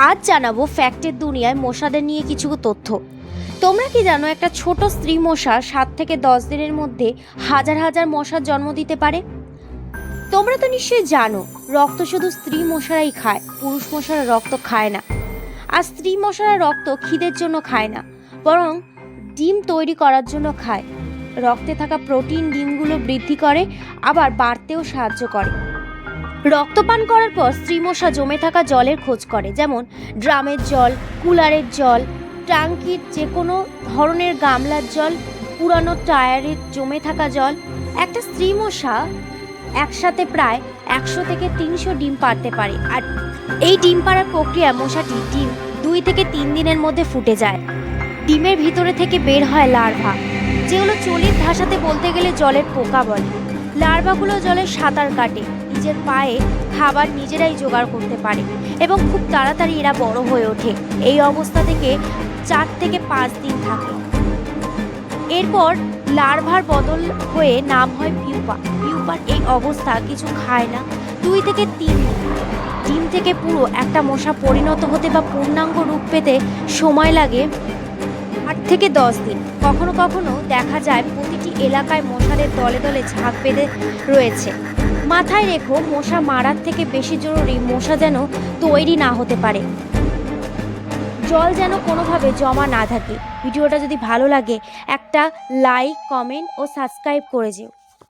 আজ জানাবো ফ্যাক্টের দুনিয়ায় মশাদের নিয়ে কিছু তথ্য। তোমরা কি জানো একটা ছোট স্ত্রী মশা 7 থেকে 10 দিনের মধ্যে হাজার হাজার মশার জন্ম দিতে পারে? তোমরা তো নিশ্চয়ই জানো রক্ত শুধু স্ত্রী মশারাই খায়, পুরুষ মশারা রক্ত খায় না। আর স্ত্রী মশারা রক্ত খিদের জন্য খায় না, বরং ডিম তৈরি করার জন্য খায়। রক্তে থাকা প্রোটিন ডিমগুলো বৃদ্ধি করে, আবার বাড়তেও সাহায্য করে। রক্তপান করার পর স্ত্রী মশা জমে থাকা জলের খোঁজ করে, যেমন ড্রামের জল, কুলারের জল, ট্যাঙ্কির যে কোনো ধরনের গামলার জল, পুরানো টায়ারের জমে থাকা জল। একটা স্ত্রী মশা একসাথে প্রায় 100 থেকে 300 ডিম পাড়তে পারে, আর এই ডিম পাড়ার প্রক্রিয়া মশাটি ডিম 2 থেকে 3 দিনের মধ্যে ফুটে যায়। ডিমের ভিতরে থেকে বের হয় লার্ভা, যেগুলো চলিত ভাষাতে বলতে গেলে জলের পোকা বলে। লার্ভাগুলো জলে সাঁতার কাটে, নিজের পায়ে খাবার নিজেরাই জোগাড় করতে পারে এবং খুব তাড়াতাড়ি এরা বড় হয়ে ওঠে। এই অবস্থা থেকে 4 থেকে 5 দিন থাকে। এরপর লার্ভার বদল হয়ে নাম হয় পিউপা। পিউপার এই অবস্থা কিছু খায় না 2 থেকে 3 দিন। ডিম থেকে পুরো একটা মশা পরিণত হতে বা পূর্ণাঙ্গ রূপ পেতে সময় লাগে 8 থেকে 10 দিন। কখনো কখনো দেখা যায় প্রতিটি এলাকায় মশাদের দলে দলে ঝাঁক বেঁধে রয়েছে। মাথায় রেখো, মশা মারার থেকে বেশি জরুরি মশা যেন তৈরি না হতে পারে, জল যেন কোনোভাবে জমা না থাকে। ভিডিওটা যদি ভালো লাগে একটা লাইক, কমেন্ট ও সাবস্ক্রাইব করে যেও।